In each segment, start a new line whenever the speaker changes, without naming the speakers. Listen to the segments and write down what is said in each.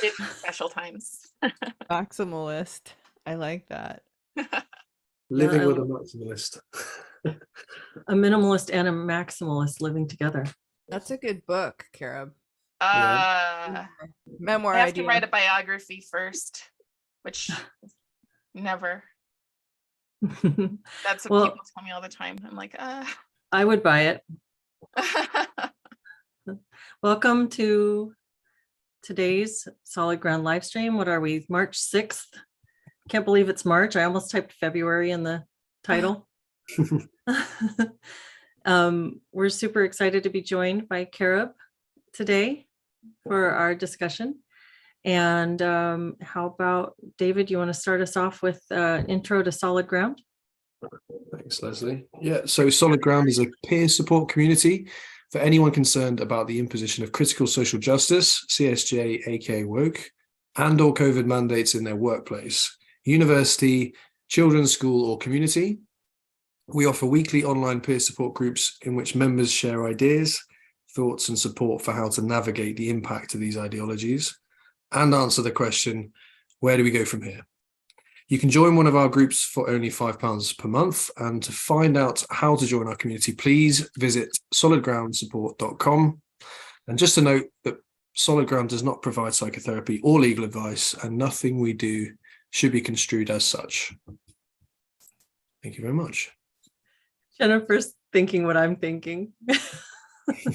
It's special times.
Maximalist. I like that.
Living with a
Yeah,
maximalist.
a minimalist and a maximalist living together.
That's a good book, Carob.
I
Memoir
have to write
idea.
a biography first, which never. That's what
Well,
people tell me all the time. I'm like,
I would buy it. Welcome to today's Solid Ground live stream. What are we, March 6th? Can't believe it's March. I almost typed February in the title. We're super excited to be joined by Carob today for our discussion. And how about, David, you want to start us off with an intro to Solid Ground?
Thanks, Leslie. Yeah, so Solid Ground is a peer support community for anyone concerned about the imposition of critical social justice, CSJ, aka woke, and or COVID mandates in their workplace, university, children's school, or community. We offer weekly online peer support groups in which members share ideas, thoughts, and support for how to navigate the impact of these ideologies and answer the question, where do we go from here? You can join one of our groups for only £5 per month. And to find out how to join our community, please visit solidgroundsupport.com. And just to note that Solid Ground does not provide psychotherapy or legal advice, and nothing we do should be construed as such. Thank you very much.
Jennifer's thinking what I'm thinking.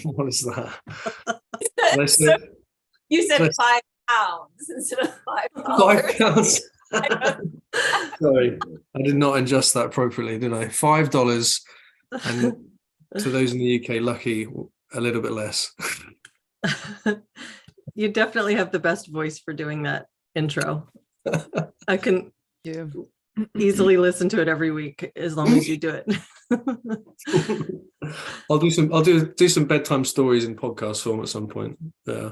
What is that?
So you said £5 instead of $5.
£5. Sorry, I did not adjust that appropriately, did I? $5, and to those in the UK, lucky, a little bit less.
You definitely have the best voice for doing that intro. I can easily listen to it every week as long as you do it.
I'll do some bedtime stories in podcast form at some point. Yeah.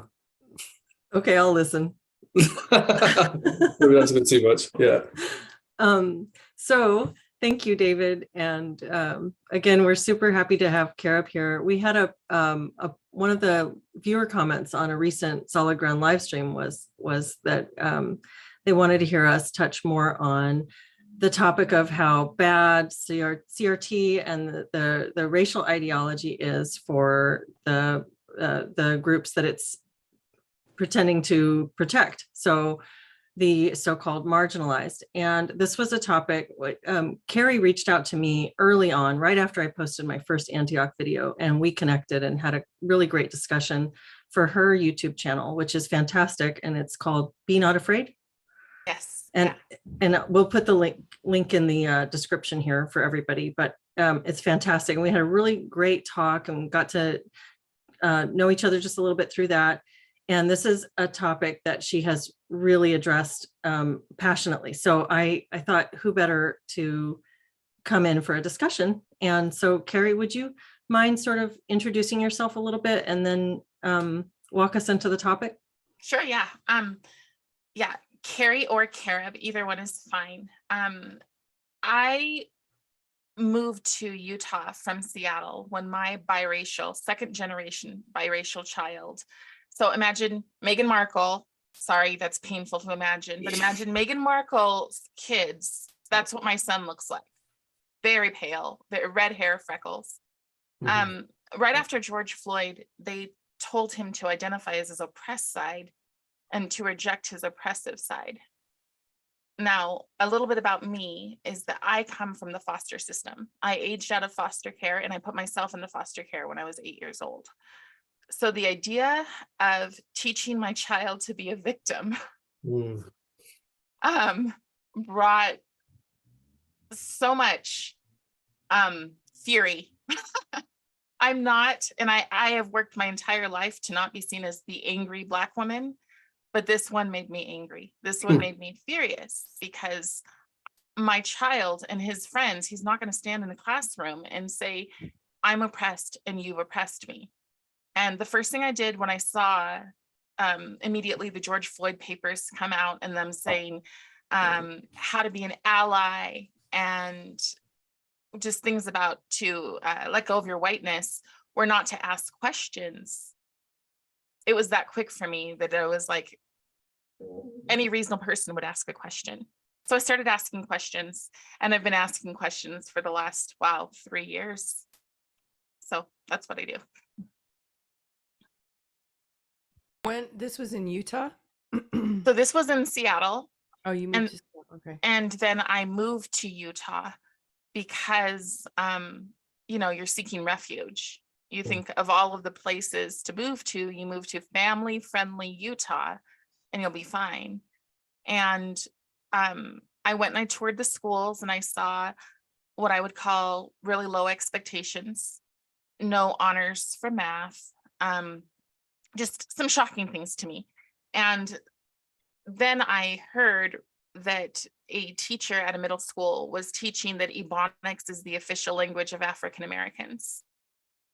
Okay, I'll listen.
Maybe that's a bit too much. Yeah.
So thank you, David. And again, we're super happy to have Carob here. We had one of the viewer comments on a recent Solid Ground live stream was that they wanted to hear us touch more on the topic of how bad CRT and the racial ideology is for the groups that it's pretending to protect. So the so-called marginalized. And this was a topic, Carrie reached out to me early on, right after I posted my first Antioch video, and we connected and had a really great discussion for her YouTube channel, which is fantastic. And it's called Be Not Afraid.
yes.
And we'll put the link in the description here for everybody, but it's fantastic. And we had a really great talk and got to know each other just a little bit through that. And this is a topic that she has really addressed passionately. So I thought, who better to come in for a discussion? And so, Carrie, would you mind sort of introducing yourself a little bit and then walk us into the topic?
Sure. Yeah. Yeah. Carrie or Carob, either one is fine. I moved to Utah from Seattle when my second generation biracial child. So imagine Meghan Markle. Sorry, that's painful to imagine, but imagine Meghan Markle's kids. That's what my son looks like. Very pale, red hair, freckles. Mm-hmm. Right after George Floyd, they told him to identify as his oppressed side and to reject his oppressive side. Now, a little bit about me is that I come from the foster system. I aged out of foster care and I put myself into foster care when I was 8 years old. So the idea of teaching my child to be a victim brought so much fury. I'm not, and I have worked my entire life to not be seen as the angry Black woman, but this one made me angry. This one made me furious because my child and his friends, he's not going to stand in the classroom and say, I'm oppressed and you've oppressed me. And the first thing I did when I saw immediately the George Floyd papers come out and them saying how to be an ally and just things about to let go of your whiteness were not to ask questions. It was that quick for me that I was like, any reasonable person would ask a question. So I started asking questions, and I've been asking questions for the last, 3 years. So that's what I do.
When this was in Utah?
So this was in Seattle,
Oh, you moved to okay.
and then I moved to Utah because, you're seeking refuge. You think of all of the places to move to, you move to family-friendly Utah, and you'll be fine. And I went and I toured the schools, and I saw what I would call really low expectations, no honors for math, just some shocking things to me. And then I heard that a teacher at a middle school was teaching that Ebonics is the official language of African Americans.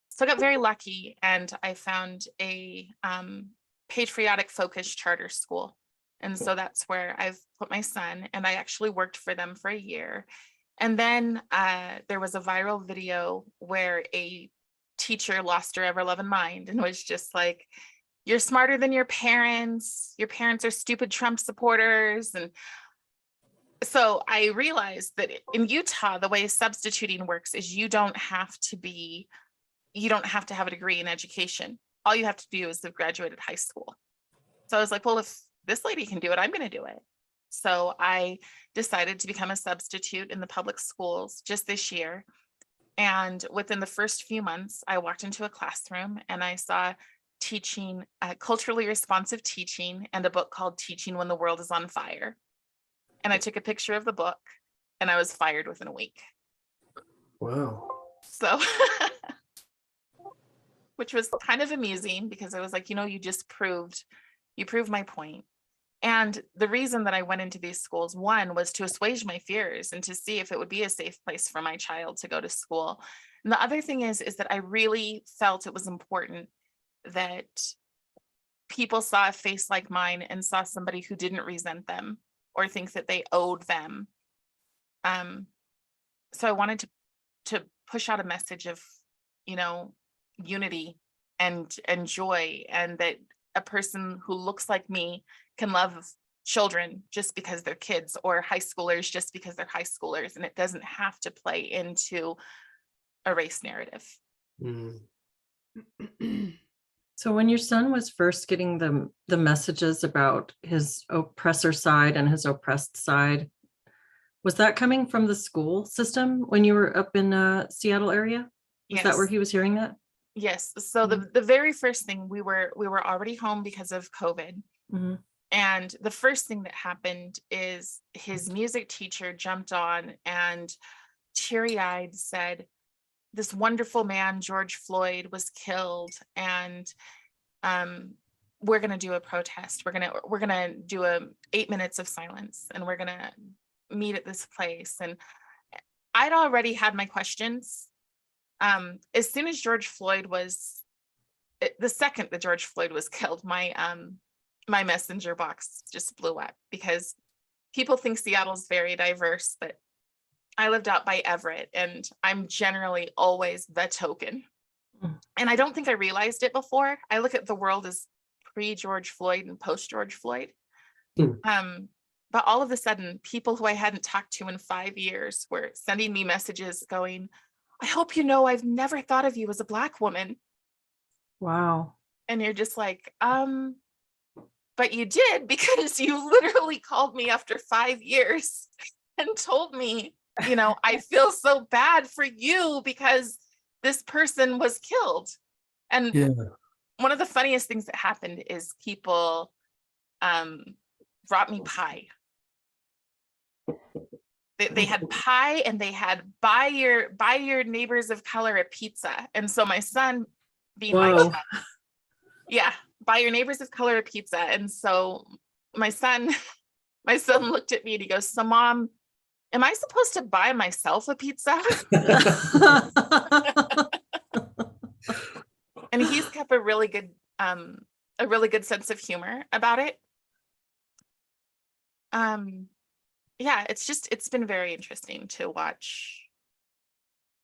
So I got very lucky, and I found a patriotic focused charter school. And so that's where I've put my son, and I actually worked for them for a year. And then there was a viral video where a teacher lost her ever-loving mind and was just like, "You're smarter than your parents are stupid Trump supporters." And so I realized that in Utah, the way substituting works is you don't have to have a degree in education. All you have to do is have graduated high school. So I was like, well, if this lady can do it, I'm going to do it. So I decided to become a substitute in the public schools just this year. And within the first few months, I walked into a classroom and I saw teaching, culturally responsive teaching, and a book called Teaching When the World is on Fire. And I took a picture of the book, and I was fired within a week.
Wow.
So, which was kind of amusing, because I was like, you proved my point. And the reason that I went into these schools, one, was to assuage my fears and to see if it would be a safe place for my child to go to school. And the other thing is that I really felt it was important that people saw a face like mine and saw somebody who didn't resent them or think that they owed them. So I wanted to push out a message of, unity and joy, and that a person who looks like me can love children just because they're kids, or high schoolers just because they're high schoolers, and it doesn't have to play into a race narrative.
So when your son was first getting the messages about his oppressor side and his oppressed side, was that coming from the school system when you were up in Seattle area? Was that where he was hearing that?
Yes. So the very first thing, we were already home because of COVID.
Mm-hmm.
And the first thing that happened is his music teacher jumped on and teary-eyed said, "This wonderful man, George Floyd, was killed, and we're going to do a protest. We're going to do 8 minutes of silence, and we're going to meet at this place." And I'd already had my questions. As soon as the second that George Floyd was killed, my messenger box just blew up, because people think Seattle's very diverse, but I lived out by Everett, and I'm generally always the token. And I don't think I realized it before. I look at the world as pre-George Floyd and post-George Floyd. But all of a sudden, people who I hadn't talked to in 5 years were sending me messages going, "I hope you know I've never thought of you as a Black woman."
Wow.
And you're just like, but you did, because you literally called me after 5 years and told me, I feel so bad for you because this person was killed. And one of the funniest things that happened is people brought me pie. They had pie, and they had buy your neighbors of color a pizza. And so my son, being like, buy your neighbors of color a pizza. And so my son looked at me and he goes, "So Mom, am I supposed to buy myself a pizza?" And he's kept a really good sense of humor about it. It's been very interesting to watch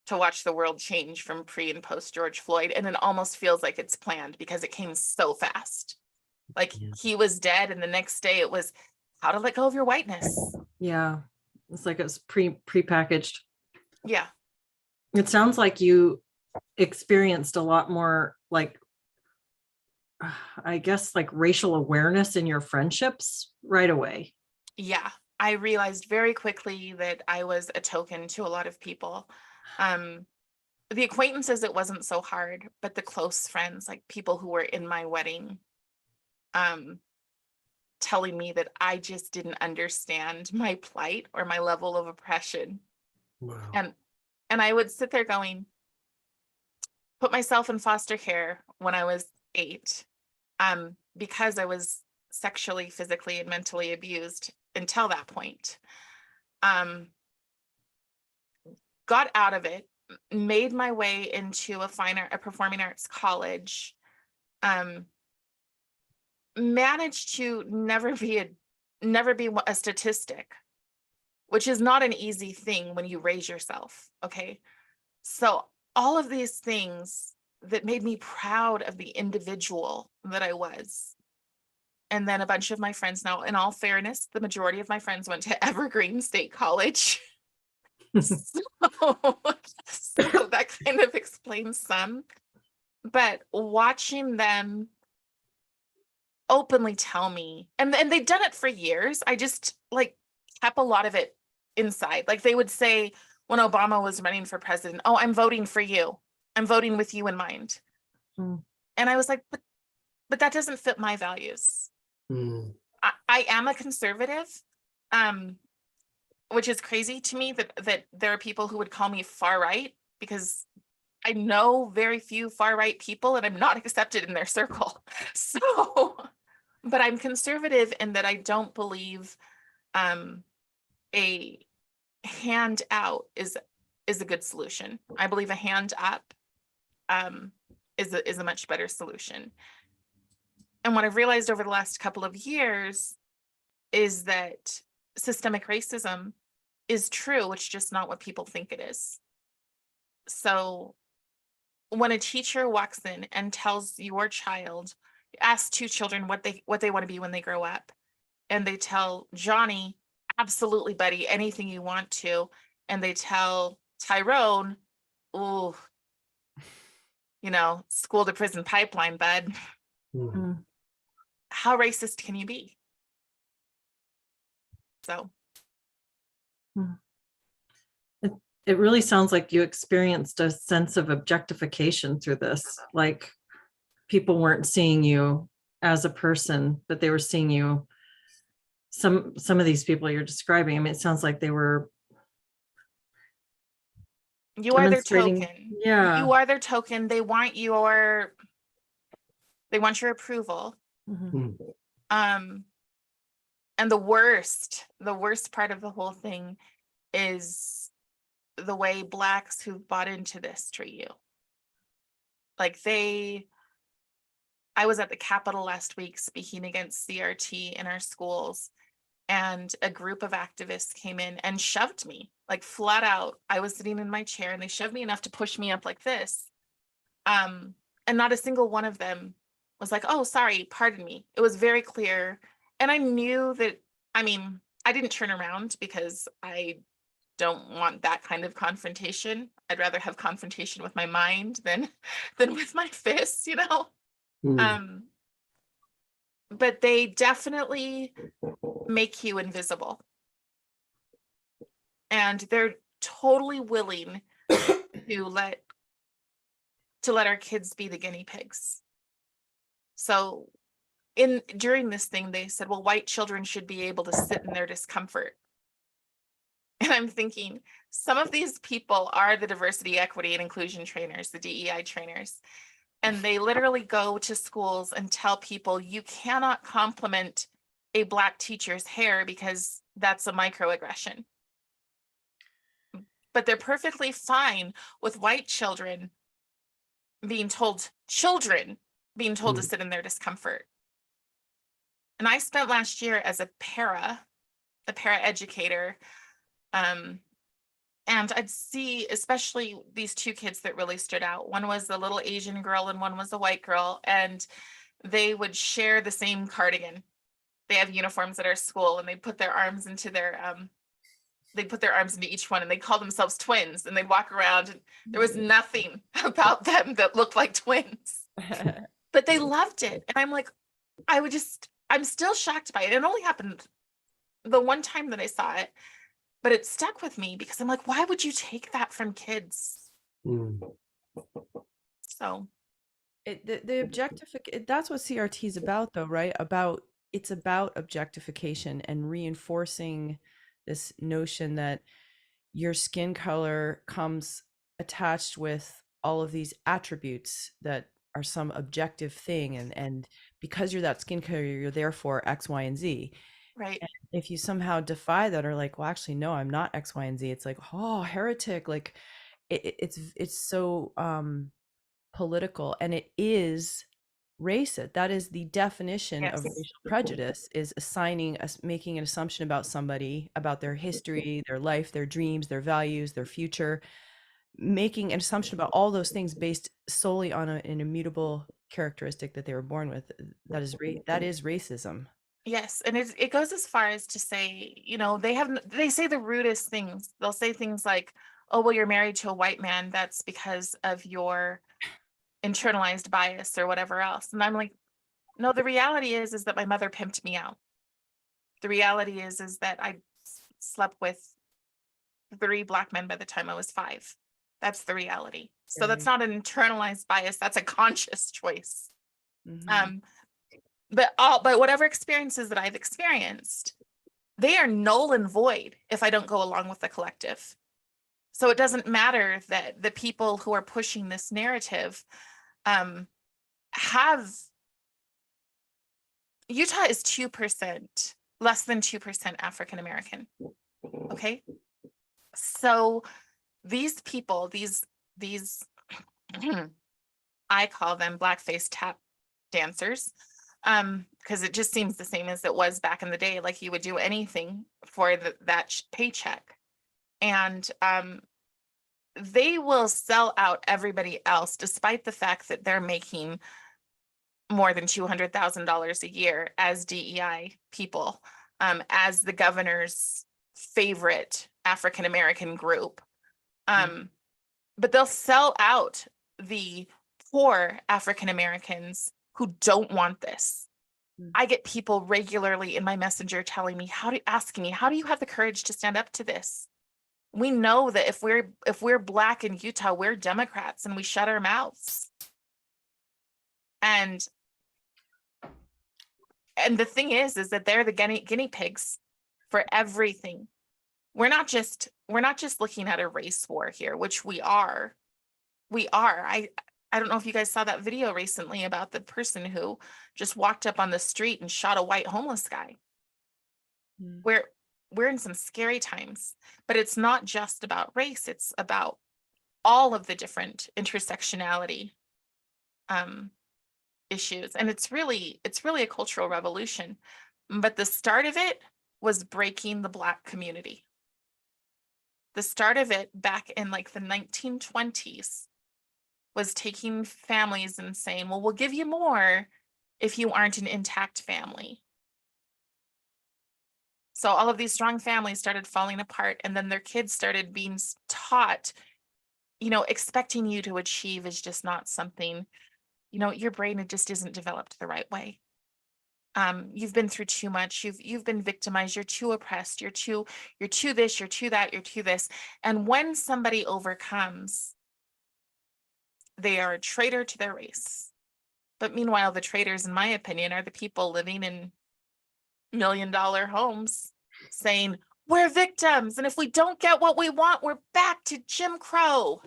the world change from pre and post George Floyd, and it almost feels like it's planned because it came so fast. Like
Yeah.
he was dead, and the next day it was how to let go of your whiteness.
Yeah. It's like it's prepackaged.
Yeah.
It sounds like you experienced a lot more like, I guess, like racial awareness in your friendships right away.
Yeah. I realized very quickly that I was a token to a lot of people. The acquaintances, it wasn't so hard, but the close friends, like people who were in my wedding, telling me that I just didn't understand my plight or my level of oppression.
Wow.
And I would sit there going, put myself in foster care when I was 8, because I was sexually, physically, and mentally abused until that point. Got out of it, made my way into a performing arts college, managed to never be a statistic, which is not an easy thing when you raise yourself. Okay. So all of these things that made me proud of the individual that I was. And then a bunch of my friends, now, in all fairness, the majority of my friends went to Evergreen State College. So that kind of explains some. But watching them openly tell me, and they'd done it for years, I just like kept a lot of it inside. Like they would say when Obama was running for president, "Oh, I'm voting for you. I'm voting with you in mind."
Mm.
And I was like, but that doesn't fit my values. I am a conservative, which is crazy to me that there are people who would call me far right, because I know very few far right people and I'm not accepted in their circle. So, but I'm conservative in that I don't believe a hand out is a good solution. I believe a hand up is a much better solution. And what I've realized over the last couple of years is that systemic racism is true. It's just not what people think it is. So when a teacher walks in and tells your child, asks 2 children what they want to be when they grow up, and they tell Johnny, absolutely, buddy, anything you want to, and they tell Tyrone, ooh, school to prison pipeline, bud.
Mm.
How racist can you be? So
It really sounds like you experienced a sense of objectification through this. Like people weren't seeing you as a person, but they were seeing you. Some of these people you're describing, I mean, it sounds like they were
you are their
demonstrating.
token.
Yeah.
You are their token. They want your approval.
Mhm.
And the worst part of the whole thing is the way Blacks who've bought into this treat you. Like I was at the Capitol last week speaking against CRT in our schools, and a group of activists came in and shoved me, like flat out. I was sitting in my chair and they shoved me enough to push me up like this. And not a single one of them was like, "Oh, sorry, pardon me." It was very clear. And I knew that, I didn't turn around because I don't want that kind of confrontation. I'd rather have confrontation with my mind than with my fists, But they definitely make you invisible. And they're totally willing to let our kids be the guinea pigs. So during this thing, they said, well, white children should be able to sit in their discomfort. And I'm thinking, some of these people are the diversity, equity, and inclusion trainers, the DEI trainers. And they literally go to schools and tell people, you cannot compliment a Black teacher's hair because that's a microaggression. But they're perfectly fine with white children being told to sit in their discomfort. And I spent last year as a para educator. And I'd see, especially these 2 kids that really stood out. One was a little Asian girl and one was a white girl. And they would share the same cardigan. They have uniforms at our school, and they put their arms into each one, and they call themselves twins, and they'd walk around, and there was nothing about them that looked like twins, but they loved it. And I'm like, I'm still shocked by it. It only happened the one time that I saw it, but it stuck with me because I'm like, why would you take that from kids? So
the objectification, that's what CRT is about though, right? It's about objectification and reinforcing this notion that your skin color comes attached with all of these attributes that are some objective thing, and because you're that skin color, you're therefore X, Y, and Z.
right.
And if you somehow defy that, or like, well, actually, no, I'm not X, Y, and Z, it's like, oh, heretic. Like it's so political, and it is racist. That is the definition of
Yes.
racial prejudice, is making an assumption about somebody, about their history, their life, their dreams, their values, their future, making an assumption about all those things based solely on an immutable characteristic that they were born with. That is racism.
Yes, and it goes as far as to say, they say the rudest things. They'll say things like, "Oh, well, you're married to a white man. That's because of your internalized bias or whatever else." And I'm like, no, the reality is that my mother pimped me out. The reality is that I slept with 3 Black men by the time I was 5. That's the reality. So that's not an internalized bias. That's a conscious choice.
Mhm.
But whatever experiences that I've experienced, they are null and void if I don't go along with the collective. So it doesn't matter that the people who are pushing this narrative have Utah is 2%, less than 2% African American. Okay. So these people, these I call them blackface tap dancers, because it just seems the same as it was back in the day. Like you would do anything for that paycheck, and they will sell out everybody else, despite the fact that they're making more than $200,000 a year as DEI people, as the governor's favorite African American group. But they'll sell out the poor African Americans who don't want this. I get people regularly in my messenger telling me, asking me, how do you have the courage to stand up to this? We know that if we're Black in Utah, we're Democrats, and we shut our mouths. And the thing is that they're the guinea pigs for everything. We're not just looking at a race war here, which we are. I don't know if you guys saw that video recently about the person who just walked up on the street and shot a white homeless guy. We're in some scary times, but it's not just about race. It's about all of the different intersectionality issues. And it's really a cultural revolution. But the start of it was breaking the Black community. The start of it back in like the 1920s was taking families and saying, well, we'll give you more if you aren't an intact family. So all of these strong families started falling apart, and then their kids started being taught, expecting you to achieve is just not something, your brain, it just isn't developed the right way. You've been through too much. You've been victimized. You're too oppressed. You're too this, you're too that, you're too this. And when somebody overcomes, they are a traitor to their race. But meanwhile, the traitors, in my opinion, are the people living in $1 million homes saying, we're victims. And if we don't get what we want, we're back to Jim Crow.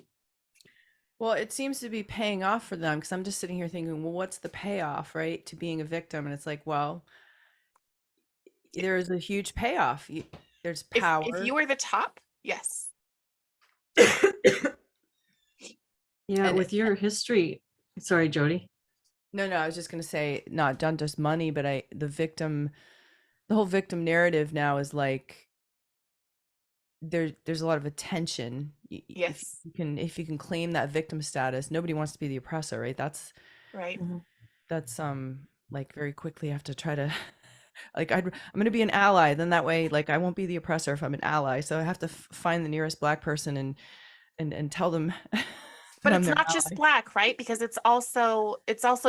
Well, it seems to be paying off for them, because I'm just sitting here thinking, well, what's the payoff, right, to being a victim? And it's like, well, there is a huge payoff. There's power.
If you were the top, yes.
Yeah,
And
with your history. Sorry, Jody.
No, I was just going to say, not just money, but the whole victim narrative now is like, there's a lot of attention.
Yes.
If you can claim that victim status, nobody wants to be the oppressor, right? That's
right.
that's like very quickly have to try to like I'm going to be an ally, then that way like I won't be the oppressor if I'm an ally, so I have to find the nearest Black person and tell them that
But
I'm
it's
their
not just
ally.
Black, right? Because it's also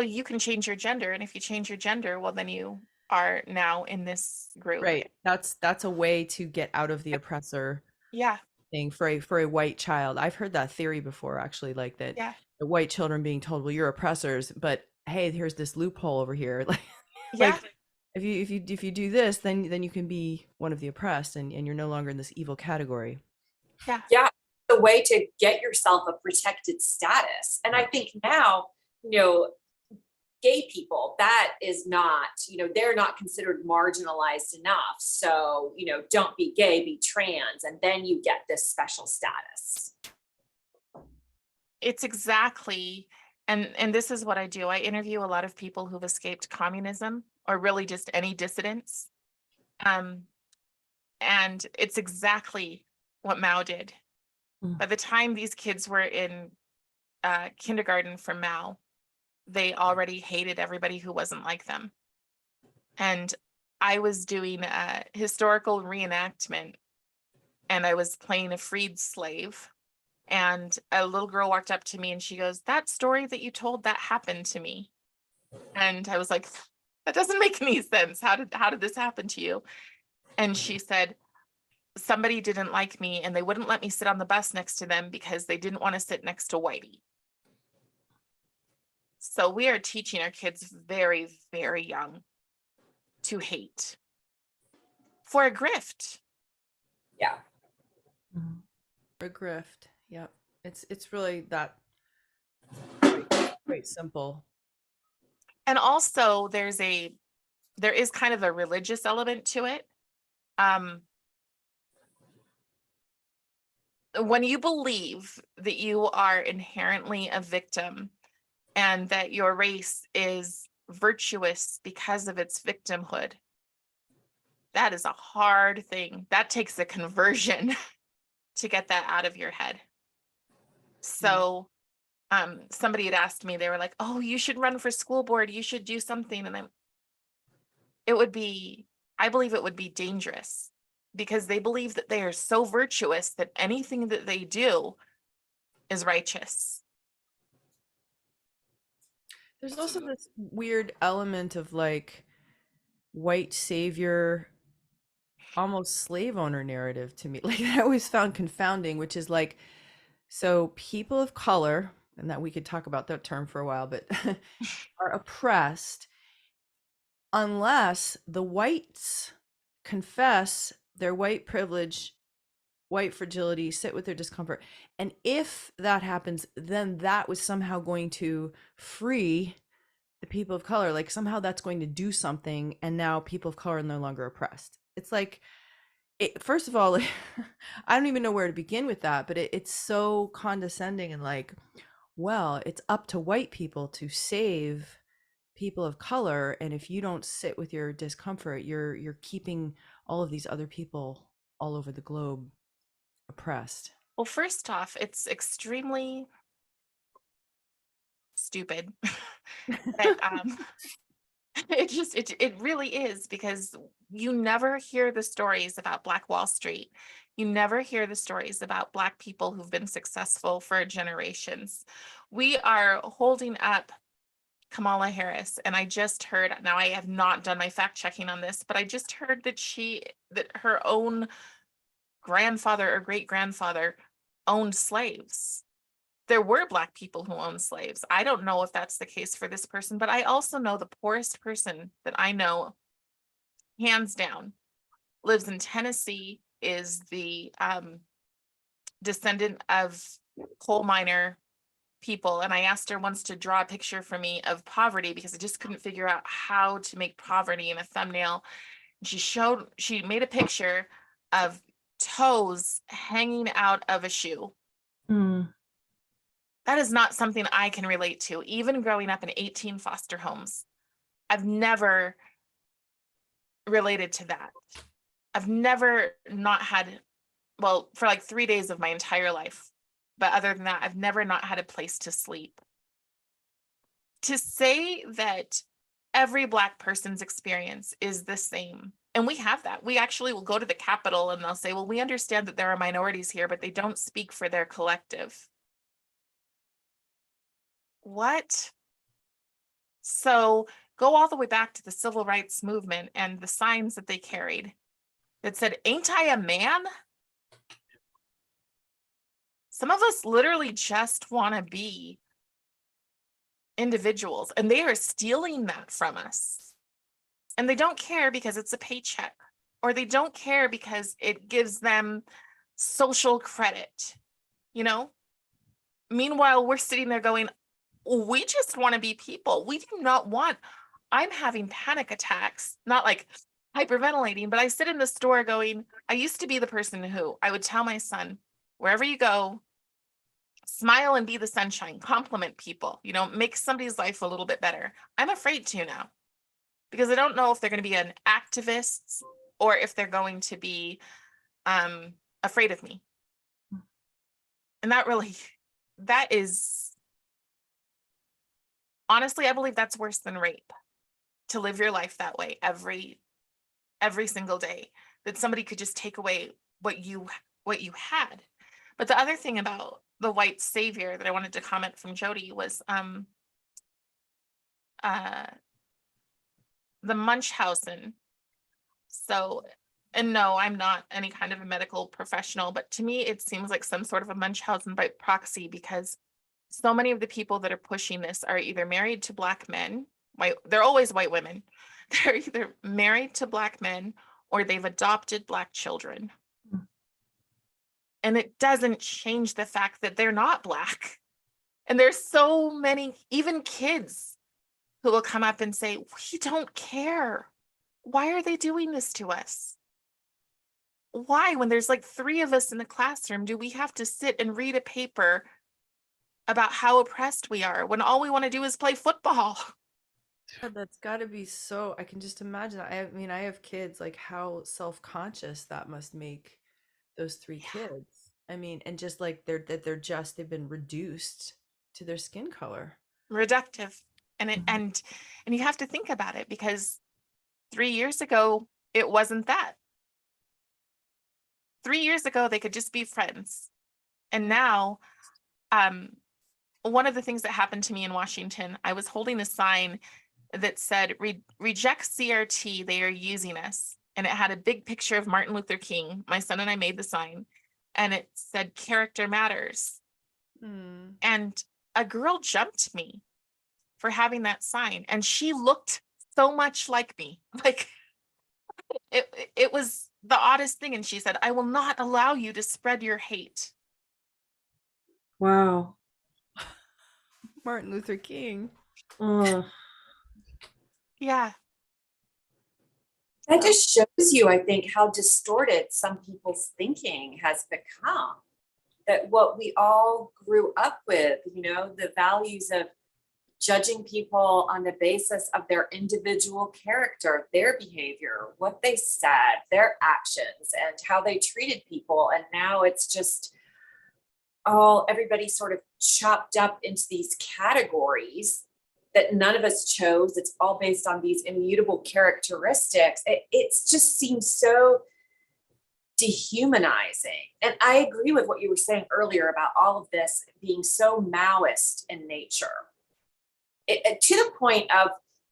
you can change your gender, and if you change your gender, well, then you are now in this group.
Right, that's a way to get out of the oppressor
Yeah,
thing for a white child. I've heard that theory before, actually, like that
yeah,
the white children being told, well, you're oppressors, but hey, here's this loophole over here. Like
yeah,
if you do this, then you can be one of the oppressed, and you're no longer in this evil category.
yeah.
Yeah, the way to get yourself a protected status. And I think now, gay people, that is not, they're not considered marginalized enough. So, don't be gay, be trans, and then you get this special status.
It's exactly, and this is what I do. I interview a lot of people who've escaped communism or really just any dissidents. And it's exactly what Mao did.
Mm.
By the time these kids were in kindergarten from Mao, they already hated everybody who wasn't like them. And I was doing a historical reenactment, and I was playing a freed slave. And a little girl walked up to me and she goes, "That story that you told, that happened to me." And I was like, "That doesn't make any sense. How did this happen to you?" And she said, "Somebody didn't like me and they wouldn't let me sit on the bus next to them because they didn't want to sit next to Whitey." So we are teaching our kids very, very young to hate for a grift.
Yeah.
A grift. Yep. It's really that quite simple.
And also there is kind of a religious element to it. When you believe that you are inherently a victim and that your race is virtuous because of its victimhood, that is a hard thing. That takes a conversion to get that out of your head. So somebody had asked me, they were like, "Oh, you should run for school board, you should do something." And I believe it would be dangerous, because they believe that they are so virtuous that anything that they do is righteous.
There's also this weird element of like white savior, almost slave owner narrative to me. Like I always found confounding, which is like, so people of color, and that we could talk about that term for a while, but are oppressed unless the whites confess their white privilege, white fragility, sit with their discomfort. And if that happens, then that was somehow going to free the people of color. Like somehow that's going to do something. And now people of color are no longer oppressed. It's like, first of all, I don't even know where to begin with that, but it's so condescending and like, well, it's up to white people to save people of color, and if you don't sit with your discomfort, you're keeping all of these other people all over the globe oppressed.
Well, first off, it's extremely stupid. But it really is, because you never hear the stories about Black Wall Street. You never hear the stories about Black people who've been successful for generations. We are holding up Kamala Harris, and I just heard, now I have not done my fact checking on this, but I just heard that her own grandfather or great grandfather owned slaves. There were Black people who owned slaves. I don't know if that's the case for this person, but I also know the poorest person that I know, hands down, lives in Tennessee, is the descendant of coal miner people. And I asked her once to draw a picture for me of poverty, because I just couldn't figure out how to make poverty in a thumbnail. And she made a picture of toes hanging out of a shoe.
Mm.
That is not something I can relate to, even growing up in 18 foster homes. I've never related to that. I've never not had, well, for like 3 days of my entire life. But other than that, I've never not had a place to sleep. to say that every Black person's experience is the same, and we have that. We actually will go to the Capitol and they'll say, well, we understand that there are minorities here, but they don't speak for their collective. What? So go all the way back to the civil rights movement and the signs that they carried that said, ain't I a man? Some of us literally just want to be individuals, and they are stealing that from us. And they don't care because it's a paycheck, or they don't care because it gives them social credit, you know? Meanwhile, we're sitting there going, we just want to be people. We do not want, I'm having panic attacks, not like hyperventilating, but I sit in the store going, I used to be the person who I would tell my son, wherever you go, smile and be the sunshine, compliment people, you know, make somebody's life a little bit better. I'm afraid to now because I don't know if they're going to be an activist or if they're going to be afraid of me. And that is, honestly, I believe that's worse than rape, to live your life that way every single day, that somebody could just take away what you had. But the other thing about the white savior that I wanted to comment from Jody was the Munchausen. So, and no, I'm not any kind of a medical professional, but to me, it seems like some sort of a Munchausen by proxy, because so many of the people that are pushing this are either married to Black men, they're always white women. They're either married to Black men or they've adopted Black children. And it doesn't change the fact that they're not Black. And there's so many, even kids, who will come up and say, we don't care. Why are they doing this to us? Why, when there's like 3 of us in the classroom, do we have to sit and read a paper about how oppressed we are when all we want to do is play football?
God, that's got to be so, I can just imagine. I mean, I have kids, like how self-conscious that must make those 3 kids. I mean, and just like they've been reduced to their skin color.
Reductive. And you have to think about it, because 3 years ago, it wasn't that. 3 years ago, they could just be friends. And now, one of the things that happened to me in Washington, I was holding a sign that said, reject CRT, they are using us. And it had a big picture of Martin Luther King. My son and I made the sign, and it said, character matters. And a girl jumped me for having that sign, and she looked so much like me. Like it was the oddest thing. And she said, I will not allow you to spread your hate.
Wow.
Martin Luther King.
Yeah.
That just shows you, I think, how distorted some people's thinking has become. That what we all grew up with, you know, the values of judging people on the basis of their individual character, their behavior, what they said, their actions, and how they treated people. And now it's just everybody sort of chopped up into these categories that none of us chose. It's all based on these immutable characteristics. It just seems so dehumanizing. And I agree with what you were saying earlier about all of this being so Maoist in nature. To the point of,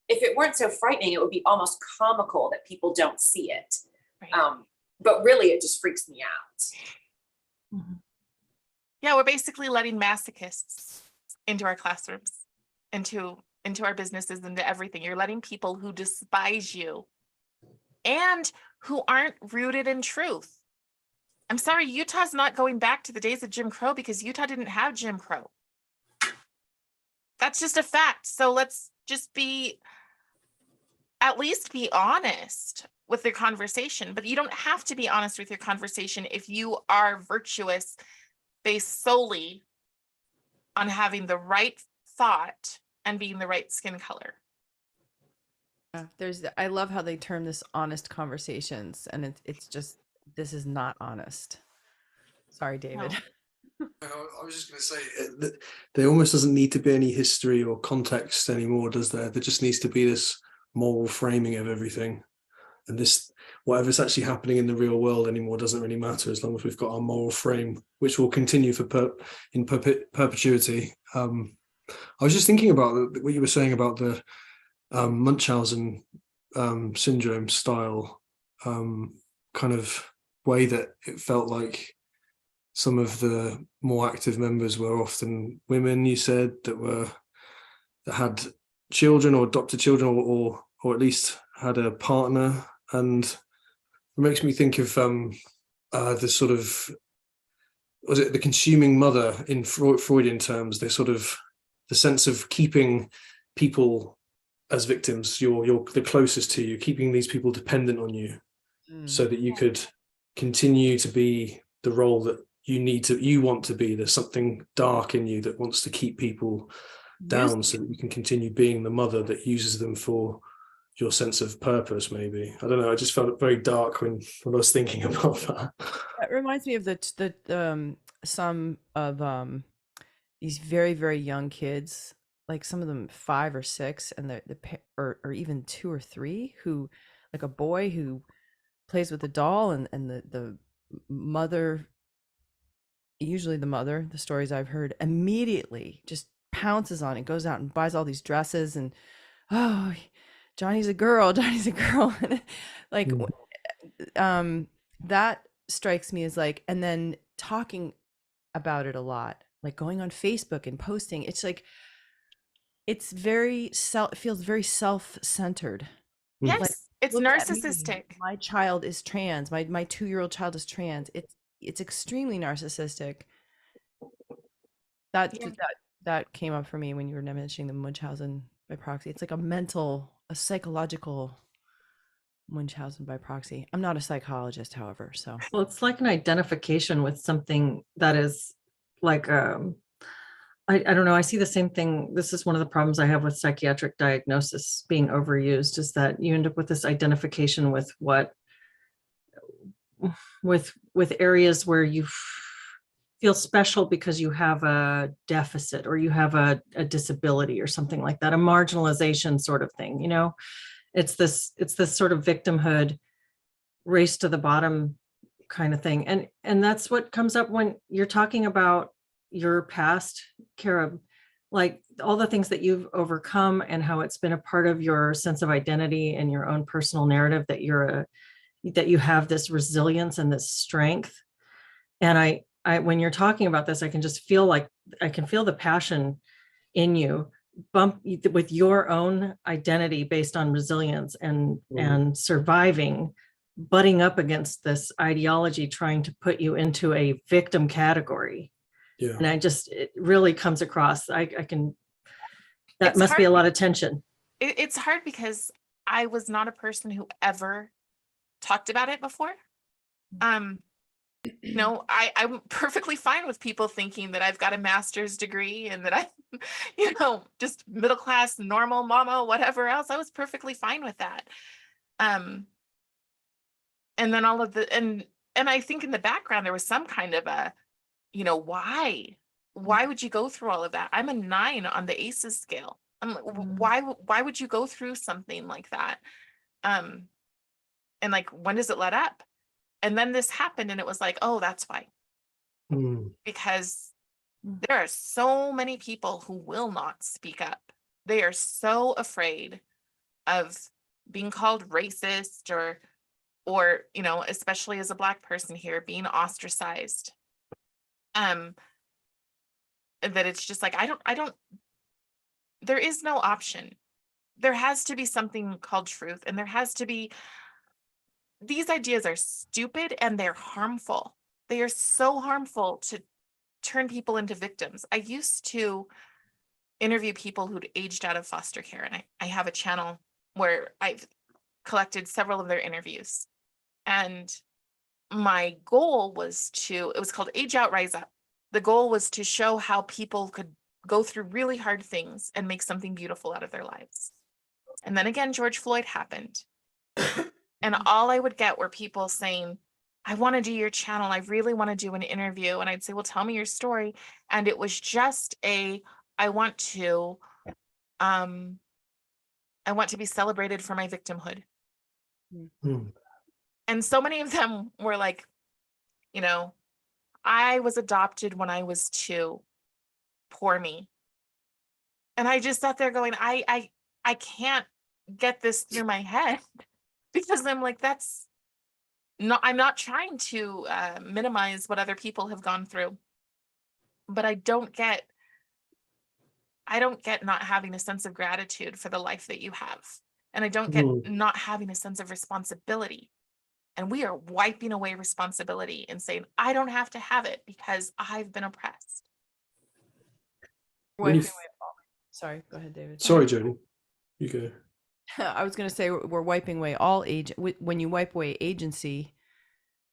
if it weren't so frightening, it would be almost comical that people don't see it.
Right.
But really, it just freaks me out.
Yeah, we're basically letting masochists into our classrooms, into our businesses, into everything. You're letting people who despise you and who aren't rooted in truth. I'm sorry, Utah's not going back to the days of Jim Crow because Utah didn't have Jim Crow. That's just a fact. So let's just at least be honest with your conversation. But you don't have to be honest with your conversation if you are virtuous based solely on having the right thought and being the right skin color.
I love how they term this honest conversations, and it's just, this is not honest. Sorry, David.
I was just going to say that there almost doesn't need to be any history or context anymore, does there? There just needs to be this moral framing of everything, and this whatever's actually happening in the real world anymore doesn't really matter as long as we've got our moral frame, which will continue for perpetuity. I was just thinking about what you were saying about the Munchausen syndrome style kind of way that it felt like some of the more active members were often women, you said, that had children or adopted children, or at least had a partner. And it makes me think of the sort of, was it the consuming mother in Freudian terms, the sense of keeping people as victims, you're the closest to you, keeping these people dependent on you, so that you could continue to be the role that you want to be. There's something dark in you that wants to keep people down so that you can continue being the mother that uses them for your sense of purpose. Maybe, I don't know, I just felt it very dark when I was thinking about that.
That reminds me of some of these very, very young kids, like some of them 5 or 6, and or even 2 or 3, who, like a boy who plays with a doll, and the mother, usually the mother, the stories I've heard, immediately just pounces on it, goes out and buys all these dresses, and oh, Johnny's a girl, Johnny's a girl. Like that strikes me as like, and then talking about it a lot, like going on Facebook and posting. It's like, it's it feels very self-centered.
Yes,
Like,
it's
look at me,
narcissistic.
my child is trans, my 2-year-old child is trans. It's extremely narcissistic.
Yeah.
That came up for me when you were mentioning the Munchausen by proxy. It's like a psychological Munchausen by proxy. I'm not a psychologist, however, so.
Well, it's like an identification with something that is like, I don't know. I see the same thing. This is one of the problems I have with psychiatric diagnosis being overused, is that you end up with this identification with with areas where you feel special because you have a deficit, or you have a disability or something like that, a marginalization sort of thing. It's this sort of victimhood, race to the bottom kind of thing. And that's what comes up when you're talking about your past, Carob, like all the things that you've overcome and how it's been a part of your sense of identity and your own personal narrative, that you have this resilience and this strength. And I when you're talking about this, I can just feel like I can feel the passion in you bump with your own identity based on resilience and surviving, butting up against this ideology trying to put you into a victim category.
Yeah.
And it really comes across. That
It's
must be a
hard.
lot of tension.
It's hard because I was not a person who ever talked about it before. I'm perfectly fine with people thinking that I've got a master's degree and that I'm, just middle class, normal mama, whatever else. I was perfectly fine with that. And then all of and I think in the background there was some kind of a, why would you go through all of that? I'm a 9 on the ACEs scale. I'm like, why would you go through something like that? And like, when does it let up? And then this happened and it was like, oh, that's why. Because there are so many people who will not speak up. They are so afraid of being called racist or especially as a Black person here, being ostracized. That it's just like, there is no option. There has to be something called truth, and there has to be, these ideas are stupid and they're harmful. They are so harmful to turn people into victims. I used to interview people who'd aged out of foster care, and I have a channel where I've collected several of their interviews. And my goal was it was called Age Out, Rise Up. The goal was to show how people could go through really hard things and make something beautiful out of their lives. And then again, George Floyd happened. And all I would get were people saying, I want to do your channel. I really want to do an interview. And I'd say, well, tell me your story. And it was just I want to, um, I want to be celebrated for my victimhood.
Mm.
And so many of them were like, you know, I was adopted when I was 2. Poor me. And I just sat there going, I can't get this through my head because I'm like, that's not, I'm not trying to minimize what other people have gone through, but I don't get not having a sense of gratitude for the life that you have. And I don't get not having a sense of responsibility. And we are wiping away responsibility and saying, I don't have to have it because I've been oppressed.
Really
Wiping away all- Sorry, go ahead, David.
Sorry, Jody. You go.
I was going to say we're wiping away all when you wipe away agency,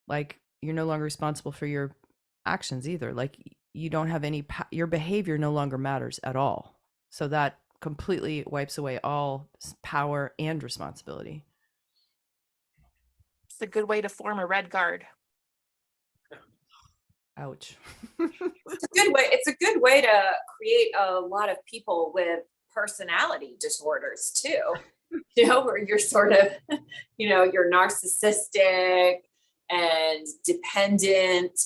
like you're no longer responsible for your actions either. Like you don't have any your behavior no longer matters at all. So that completely wipes away all power and responsibility.
It's a good way to form a red guard.
Ouch.
It's a good way. It's a good way to create a lot of people with personality disorders too. Where you're sort of, you're narcissistic and dependent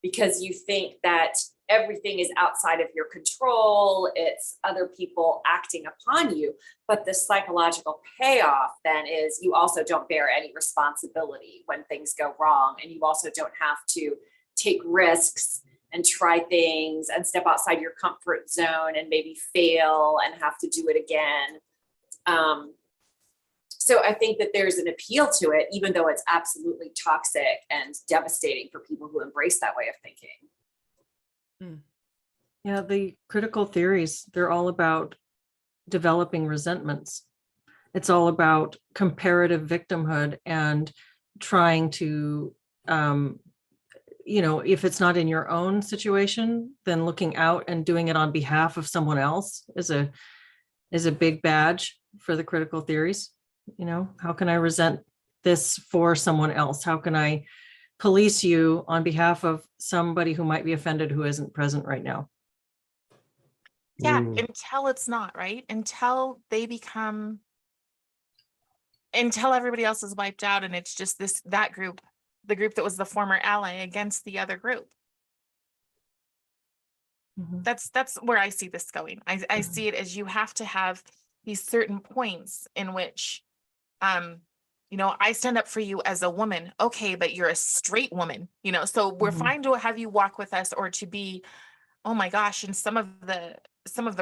because you think that everything is outside of your control. It's other people acting upon you. But the psychological payoff then is you also don't bear any responsibility when things go wrong. And you also don't have to take risks and try things and step outside your comfort zone and maybe fail and have to do it again. So I think that there's an appeal to it, even though it's absolutely toxic and devastating for people who embrace that way of thinking.
Yeah, the critical theories, they're all about developing resentments. It's all about comparative victimhood and trying to, if it's not in your own situation, then looking out and doing it on behalf of someone else is a big badge for the critical theories. How can I resent this for someone else? How can I police you on behalf of somebody who might be offended who isn't present right now?
Yeah, until it's not, right? Until everybody else is wiped out and it's just the group that was the former ally against the other group.
Mm-hmm.
That's where I see this going. I see it as you have to have these certain points in which, I stand up for you as a woman. Okay, but you're a straight woman, so we're fine to have you walk with us or to be, oh my gosh. And some of the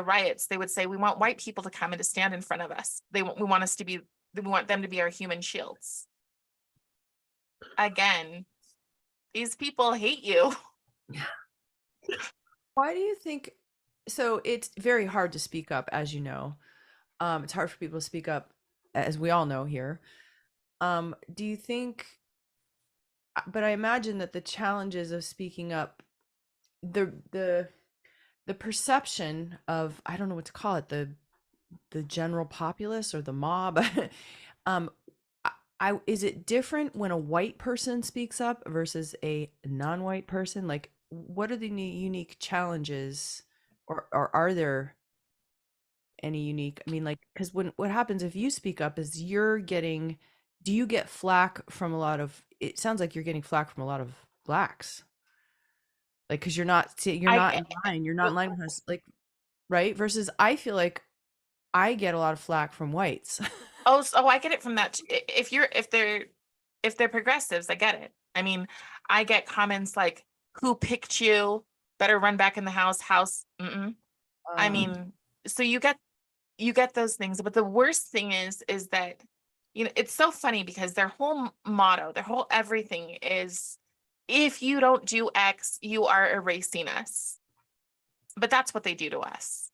riots, they would say, we want white people to come and to stand in front of us. We want them to be our human shields. Again, these people hate you.
Why do you think so? It's very hard to speak up, as you know. It's hard for people to speak up, as we all know here. Do you think, but I imagine that the challenges of speaking up, the perception of, I don't know what to call it, the general populace or the mob, is it different when a white person speaks up versus a non-white person? Like, what are the unique challenges, or are there any unique? I mean, like, because what happens if you speak up is do you get flack from it sounds like you're getting flack from a lot of blacks, like, because you're not in line with us, like, right? Versus I feel like I get a lot of flack from whites.
I get it from that. If they're progressives, I get it. I mean, I get comments like, who picked you? Better run back in the house. I mean, so you get those things, but the worst thing is that, it's so funny because their whole motto, their whole everything is, if you don't do X, you are erasing us. But that's what they do to us.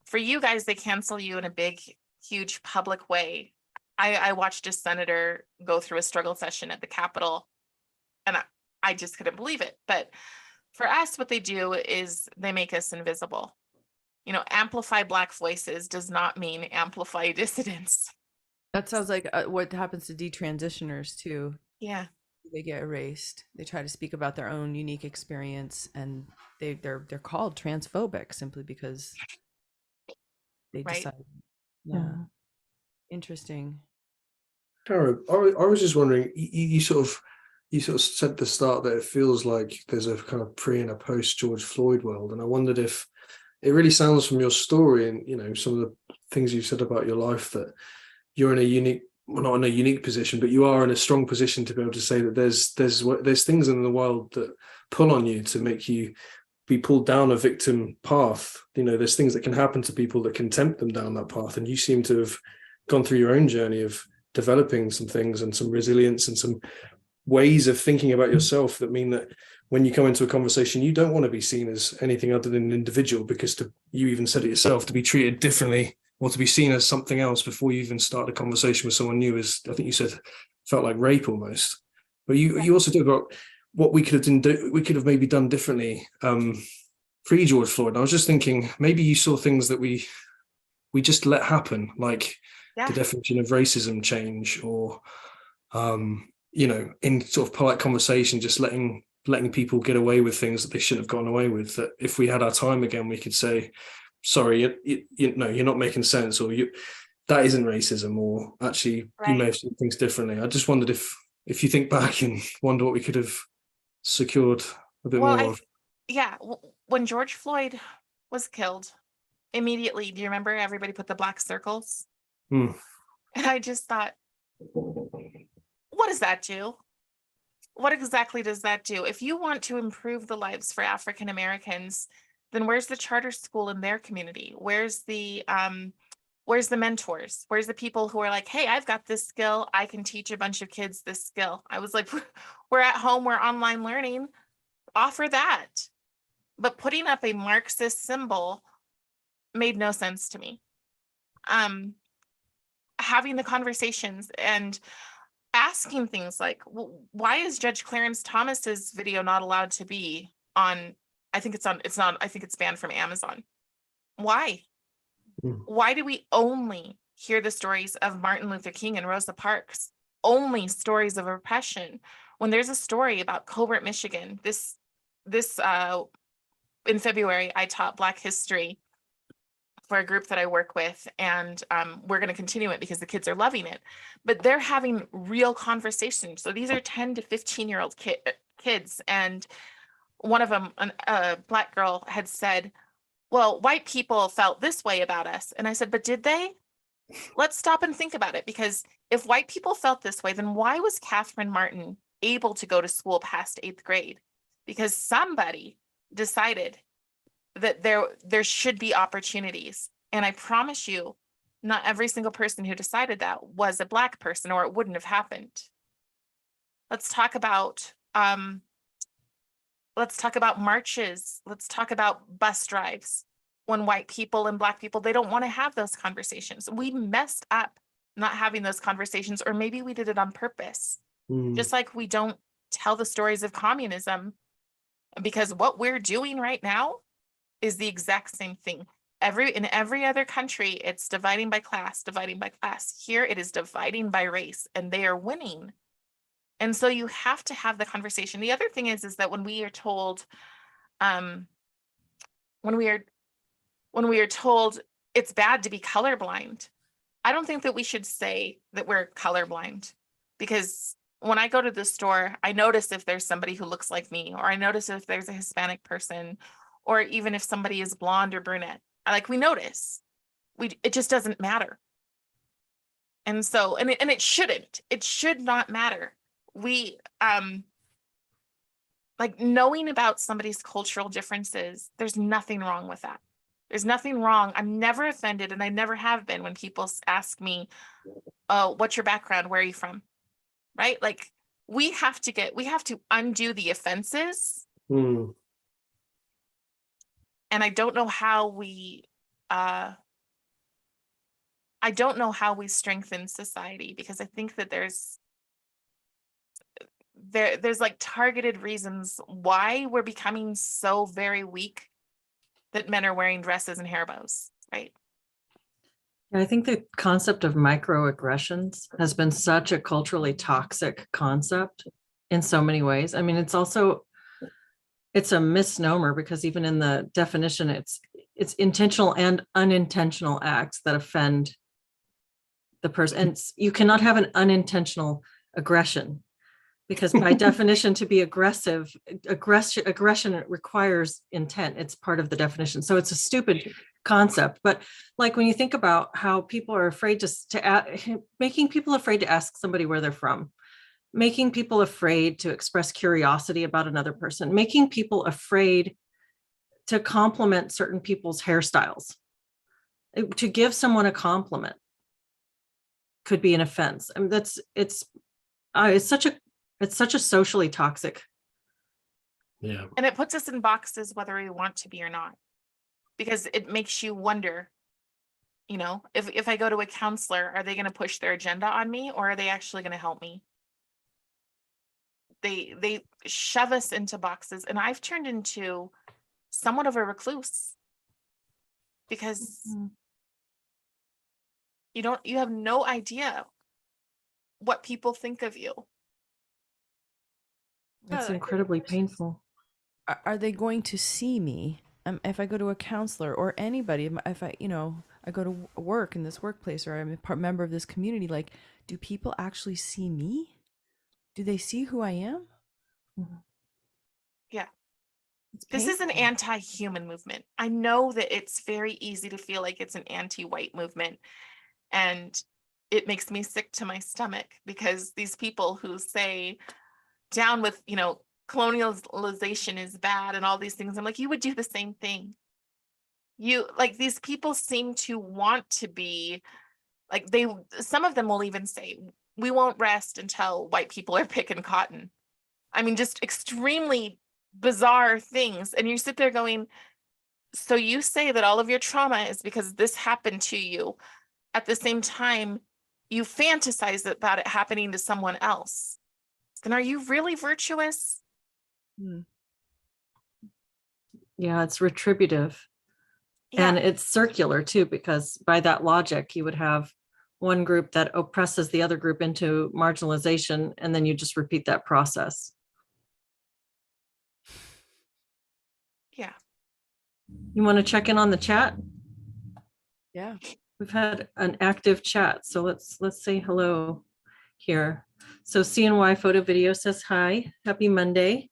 For you guys, they cancel you in a big, huge public way. I watched a senator go through a struggle session at the Capitol, and I just couldn't believe it. But for us, what they do is they make us invisible. Amplify Black voices does not mean amplify dissidents.
That sounds like what happens to detransitioners too.
Yeah.
they get erased. They try to speak about their own unique experience, and they're called transphobic simply because they
Right.
decide. Yeah, interesting.
Carob, I was just wondering, you sort of said at the start that it feels like there's a kind of pre and a post George Floyd world, and I wondered if it really sounds from your story and some of the things you've said about your life that you're in a unique, well, not in a unique position, but you are in a strong position to be able to say that there's things in the world that pull on you to make you be pulled down a victim path. There's things that can happen to people that can tempt them down that path, and you seem to have gone through your own journey of developing some things and some resilience and some ways of thinking about yourself that mean that when you come into a conversation, you don't want to be seen as anything other than an individual, because you even said it yourself, to be treated differently or to be seen as something else before you even start a conversation with someone new is, I think you said, felt like rape almost. But you also talk about what we could have maybe done differently pre George Floyd. And I was just thinking, maybe you saw things that we just let happen, like the definition of racism change, or in sort of polite conversation, just letting people get away with things that they shouldn't have gotten away with. That if we had our time again, we could say, sorry, you're not making sense, or that isn't racism, or actually you may have seen things differently. I just wondered if you think back and wonder what we could have secured a bit more of.
When George Floyd was killed, immediately, do you remember everybody put the black circles? And I just thought, what does that do? What exactly does that do? If you want to improve the lives for African Americans, then where's the charter school in their community? Where's the mentors? Where's the people who are like, hey, I've got this skill, I can teach a bunch of kids this skill? I was like, we're at home, we're online learning, offer that. But putting up a Marxist symbol made no sense to me. Having the conversations and asking things like, why is Judge Clarence Thomas's video not allowed to be on? I think it's banned from Amazon. Why? Why do we only hear the stories of Martin Luther King and Rosa Parks? Only stories of oppression, when there's a story about Cobert, Michigan. This in February, I taught Black history for a group that I work with, and we're going to continue it because the kids are loving it. But they're having real conversations. So these are 10 to 15-year-old kids, and one of them, a Black girl, had said, well, white people felt this way about us. And I said, but did they? Let's stop and think about it, because if white people felt this way, then why was Catherine Martin able to go to school past 8th grade? Because somebody decided that there should be opportunities. And I promise you, not every single person who decided that was a Black person, or it wouldn't have happened. Let's talk about marches. Let's talk about bus drives. When white people and Black people, they don't want to have those conversations. We messed up not having those conversations, or maybe we did it on purpose. Just like we don't tell the stories of communism, because what we're doing right now is the exact same thing. In every other country, it's dividing by class, dividing by class. Here it is dividing by race, and they are winning. And so you have to have the conversation. The other thing is that when we are told, when we are told it's bad to be colorblind, I don't think that we should say that we're colorblind, because when I go to the store, I notice if there's somebody who looks like me, or I notice if there's a Hispanic person, or even if somebody is blonde or brunette. We notice. It just doesn't matter. And so, and it shouldn't. It should not matter. We knowing about somebody's cultural differences, there's nothing wrong with that. There's nothing wrong. I'm never offended, and I never have been, when people ask me, oh, what's your background? Where are you from? Right? We have to undo the offenses. And I don't know how we strengthen society, because I think that there's targeted reasons why we're becoming so very weak, that men are wearing dresses and hair bows, right?
I think the concept of microaggressions has been such a culturally toxic concept in so many ways. I mean, it's a misnomer because even in the definition, it's intentional and unintentional acts that offend the person. And you cannot have an unintentional aggression because by definition, to be aggressive, aggression requires intent. It's part of the definition. So it's a stupid concept. But like when you think about how people are afraid making people afraid to ask somebody where they're from, making people afraid to express curiosity about another person, making people afraid to compliment certain people's hairstyles. To give someone a compliment could be an offense. I mean, it's such a socially toxic.
Yeah.
And it puts us in boxes whether we want to be or not, because it makes you wonder, you know, if I go to a counselor, are they going to push their agenda on me, or are they actually going to help me? They shove us into boxes, and I've turned into somewhat of a recluse because you have no idea what people think of you.
It's incredibly painful.
Are they going to see me if I go to a counselor or anybody? If I go to work in this workplace, or I'm a member of this community, like, do people actually see me? Do they see who I am?
Yeah.
It's
This is an
painful.
anti-human movement. I know that it's very easy to feel like it's an anti-white movement, and it makes me sick to my stomach because these people who say down with, colonialization is bad and all these things, I'm like, you would do the same thing. These people seem to want to be like, some of them will even say, we won't rest until white people are picking cotton. I mean, just extremely bizarre things. And you sit there going, so you say that all of your trauma is because this happened to you. At the same time, you fantasize about it happening to someone else. Then are you really virtuous?
Yeah, it's retributive.
Yeah.
And it's circular too, because by that logic, you would have one group that oppresses the other group into marginalization, and then you just repeat that process.
Yeah.
You want to check in on the chat?
Yeah.
We've had an active chat, so let's say hello here. So CNY Photo Video says hi, happy Monday.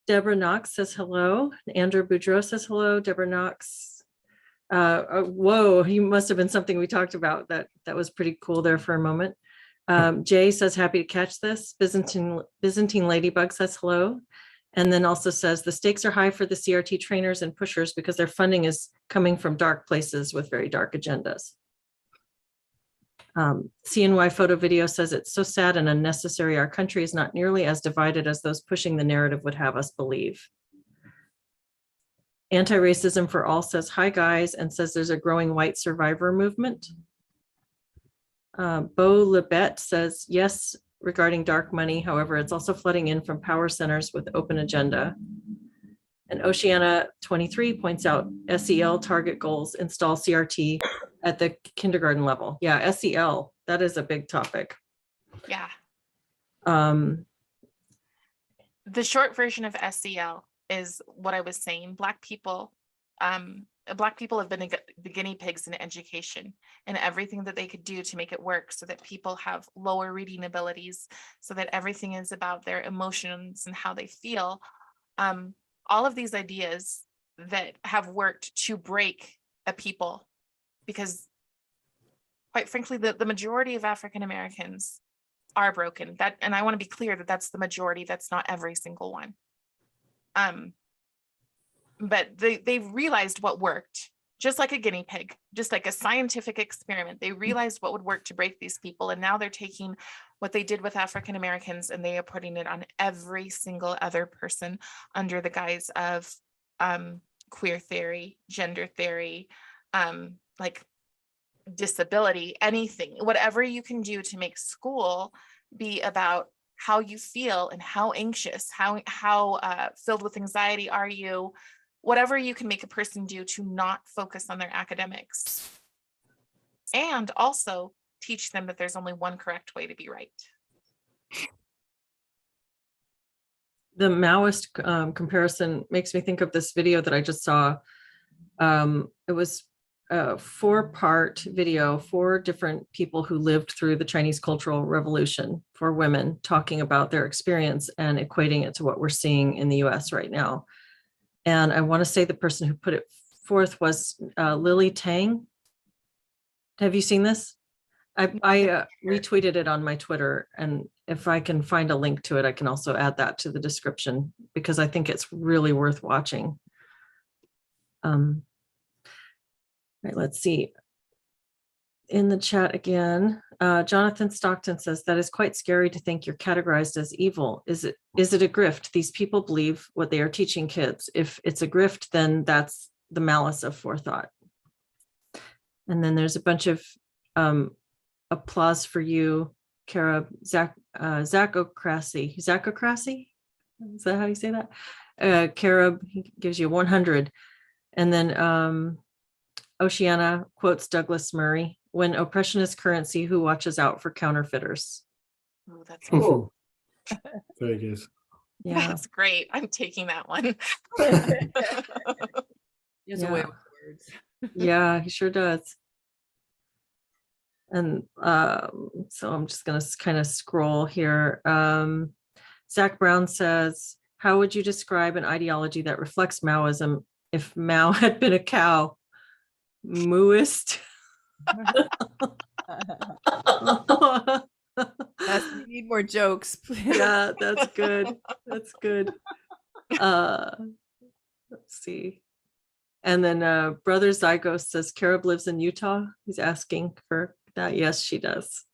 Deborah Knox says hello. Andrew Boudreau says hello. Deborah Knox. Whoa, you must have been something we talked about. That was pretty cool there for a moment. Jay says happy to catch this. Byzantine Ladybug says hello. And then also says the stakes are high for the CRT trainers and pushers because their funding is coming from dark places with very dark agendas. CNY Photo Video says it's so sad and unnecessary. Our country is not nearly as divided as those pushing the narrative would have us believe. Anti-Racism for All says hi guys and says there's a growing white survivor movement. Bo Lebet says yes regarding dark money. However, it's also flooding in from power centers with open agenda. And Oceana 23 points out SEL target goals, install CRT at the kindergarten level. Yeah, SEL, that is a big topic.
Yeah.
Um,
The short version of SEL is what I was saying. Black people have been the guinea pigs in education, and everything that they could do to make it work so that people have lower reading abilities, so that everything is about their emotions and how they feel. All of these ideas that have worked to break a people, because quite frankly, the majority of African Americans are broken. And I want to be clear that that's the majority. That's not every single one. But they realized what worked, just like a guinea pig, just like a scientific experiment. They realized what would work to break these people. And now they're taking what they did with African Americans and they are putting it on every single other person under the guise of queer theory, gender theory, like disability, anything, whatever you can do to make school be about how you feel and how anxious, how filled with anxiety are you, whatever you can make a person do to not focus on their academics, and also teach them that there's only one correct way to be right.
the Maoist comparison makes me think of this video that I just saw. It was a 4-part video, 4 different people who lived through the Chinese Cultural Revolution, 4 women talking about their experience and equating it to what we're seeing in the US right now. And I want to say the person who put it forth was Lily Tang. Have you seen this? I retweeted it on my Twitter, and if I can find a link to it, I can also add that to the description because I think it's really worth watching. Right, let's see. In the chat again, Jonathan Stockton says that is quite scary to think you're categorized as evil. Is it a grift? These people believe what they are teaching kids. If it's a grift, then that's the malice of forethought. And then there's a bunch of applause for you, Carob. Zachocracy. Zachocracy? Is that how you say that? Carob, he gives you 100. And then Oceana quotes Douglas Murray, when oppression is currency, who watches out for counterfeiters?
Oh, that's cool.
Cool. Very good.
Yeah.
That's great. I'm taking that one.
He has a way with words.
Yeah, he sure does. And so I'm just going to kind of scroll here. Zach Brown says, how would you describe an ideology that reflects Maoism if Mao had been a cow? Mooist.
We need more jokes.
Yeah, that's good. That's good. Let's see. And then Brother Zygos says Carob lives in Utah. He's asking for that. Yes, she does.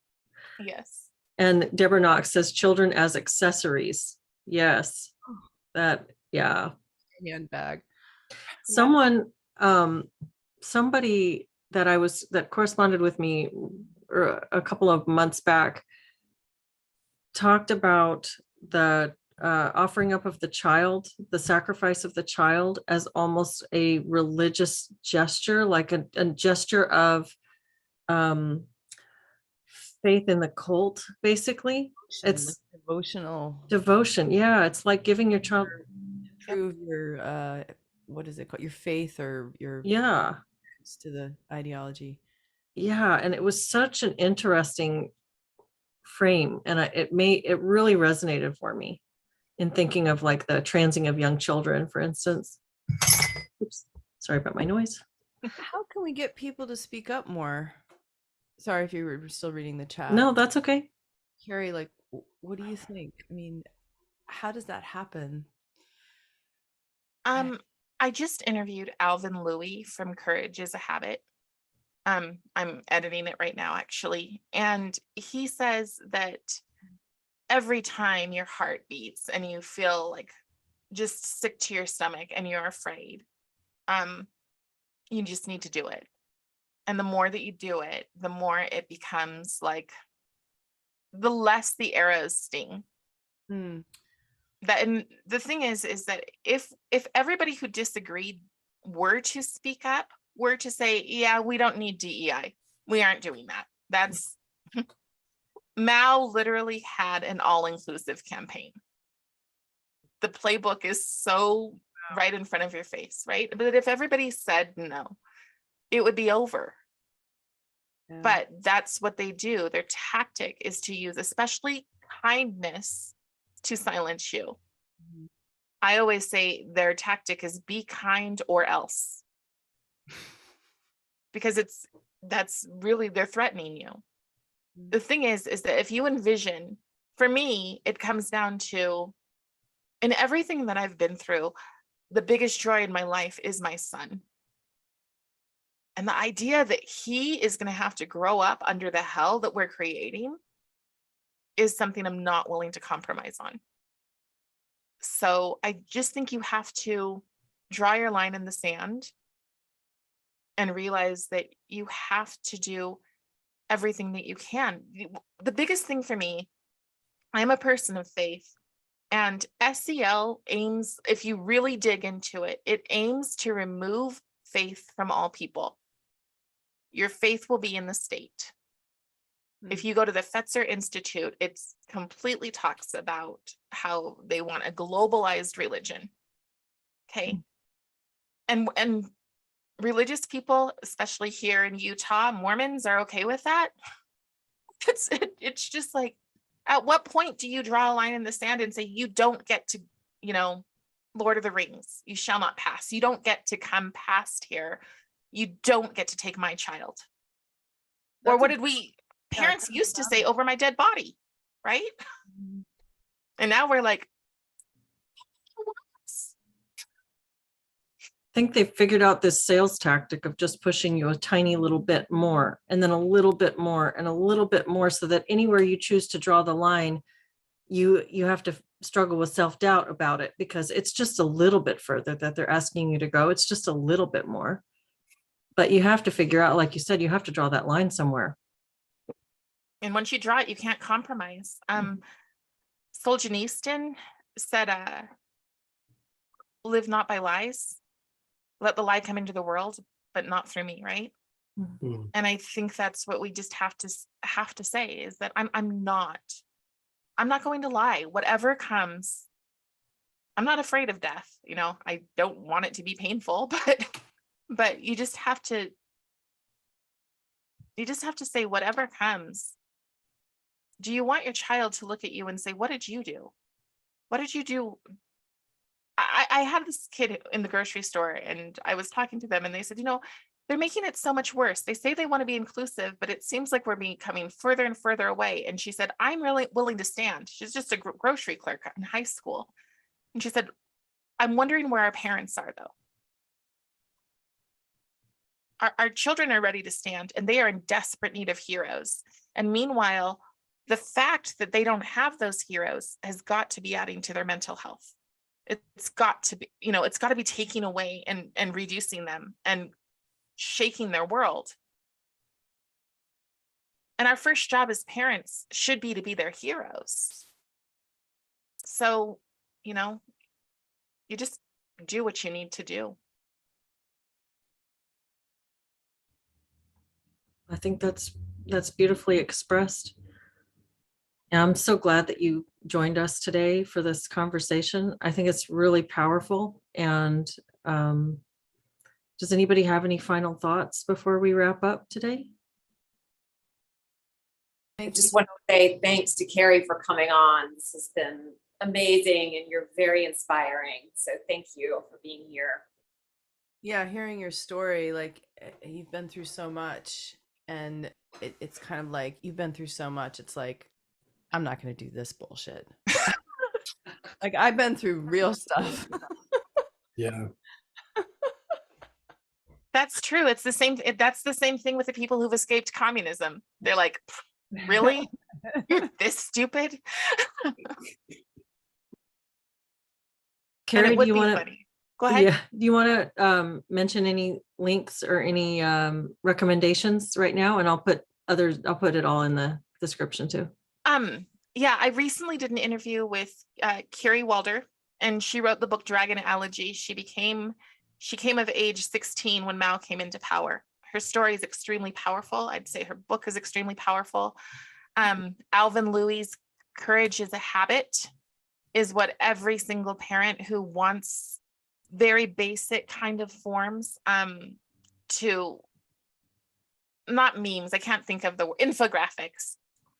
Yes.
And Deborah Knox says children as accessories. Yes. That, yeah.
Handbag.
Someone, somebody that corresponded with me a couple of months back talked about the offering up of the child, the sacrifice of the child, as almost a religious gesture, like a gesture of faith in the cult, basically. It's
devotional
devotion. Yeah, it's like giving your child
prove your what is it called, your faith or your
yeah
to the ideology.
Yeah, and it was such an interesting frame, and it really resonated for me in thinking of like the transing of young children, for instance. Oops, sorry about my noise.
How can we get people to speak up more? Sorry if you were still reading the chat.
No, that's okay.
Carrie, like, what do you think? I mean, how does that happen?
I just interviewed Alvin Louie from Courage is a Habit. I'm editing it right now, actually. And he says that every time your heart beats and you feel like just sick to your stomach and you're afraid, you just need to do it. And the more that you do it, the more it becomes like, the less the arrows sting. That, and the thing is that if everybody who disagreed were to speak up, were to say, yeah, we don't need DEI, we aren't doing that. That's Mao literally had an all-inclusive campaign. The playbook is so right in front of your face, right? But if everybody said no, it would be over.
Yeah.
But that's what they do. Their tactic is to use especially kindness to silence you. I always say their tactic is be kind or else. Because that's really, they're threatening you. The thing is that if you envision, for me, it comes down to, in everything that I've been through, the biggest joy in my life is my son. And the idea that he is going to have to grow up under the hell that we're creating is something I'm not willing to compromise on. So I just think you have to draw your line in the sand and realize that you have to do everything that you can. The biggest thing for me, I'm a person of faith, and SEL aims, if you really dig into it, it aims to remove faith from all people. Your faith will be in the state. If you go to the Fetzer Institute, it completely talks about how they want a globalized religion. Okay. And religious people, especially here in Utah, Mormons are okay with that. It's just like, at what point do you draw a line in the sand and say, you don't get to, Lord of the Rings, you shall not pass. You don't get to come past here. You don't get to take my child. Or what did parents used to say, over my dead body, right? And now we're like,
I think they figured out this sales tactic of just pushing you a tiny little bit more, and then a little bit more and a little bit more, so that anywhere you choose to draw the line, you have to struggle with self-doubt about it, because it's just a little bit further that they're asking you to go. It's just a little bit more. But you have to figure out, like you said, you have to draw that line somewhere.
and once you draw it, you can't compromise. Solzhenitsyn said, live not by lies. Let the lie come into the world, but not through me, right?
Mm.
And I think that's what we just have to say, is that I'm not going to lie. Whatever comes, I'm not afraid of death. I don't want it to be painful, but you just have to say, whatever comes. Do you want your child to look at you and say, what did you do? What did you do? I had this kid in the grocery store, and I was talking to them, and they said, they're making it so much worse. They say they want to be inclusive, but it seems like we're becoming further and further away. And she said, I'm really willing to stand. She's just a grocery clerk in high school. And she said, I'm wondering where our parents are, though. Our children are ready to stand, and they are in desperate need of heroes. And meanwhile, the fact that they don't have those heroes has got to be adding to their mental health. It's got to be, it's got to be taking away and reducing them and shaking their world. And our first job as parents should be to be their heroes. So, you just do what you need to do.
I think that's beautifully expressed. And I'm so glad that you joined us today for this conversation. I think it's really powerful. And does anybody have any final thoughts before we wrap up today?
I just want to say thanks to Carrie for coming on. This has been amazing, and you're very inspiring. So thank you for being here.
Yeah, hearing your story, like, you've been through so much, and it's kind of like, you've been through so much. It's like, I'm not going to do this bullshit. Like, I've been through real stuff.
Yeah.
That's true. It's the same. That's the same thing with the people who've escaped communism. They're like, really? You're this stupid?
Carrie, do you want to?
Go ahead.
Yeah. Do you want to mention any links or any recommendations right now? And I'll put it all in the description too.
Yeah, I recently did an interview with Carrie Walder, and she wrote the book Dragon Elegy. She came of age 16 when Mao came into power. Her story is extremely powerful. I'd say her book is extremely powerful. Alvin Louis' Courage is a Habit is what every single parent who wants very basic kind of forms to, not memes, I can't think of the infographics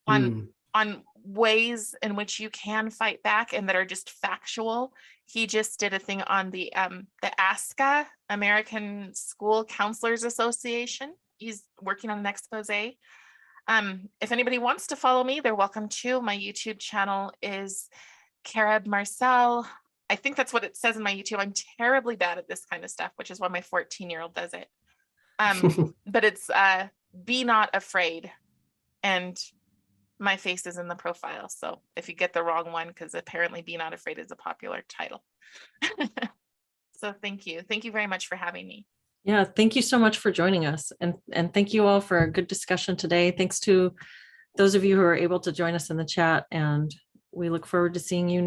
on ways in which you can fight back and that are just factual. He just did a thing on the ASCA, American School Counselors Association. He's working on an expose. If anybody wants to follow me, they're welcome to. My YouTube channel is Carob Marcel. I think that's what it says in my YouTube. I'm terribly bad at this kind of stuff, which is why my 14-year-old does it. But it's Be Not Afraid. And my face is in the profile. So if you get the wrong one, because apparently Be Not Afraid is a popular title. So thank you. Thank you very much for having me.
Yeah, thank you so much for joining us. And thank you all for a good discussion today. Thanks to those of you who are able to join us in the chat. And we look forward to seeing you next.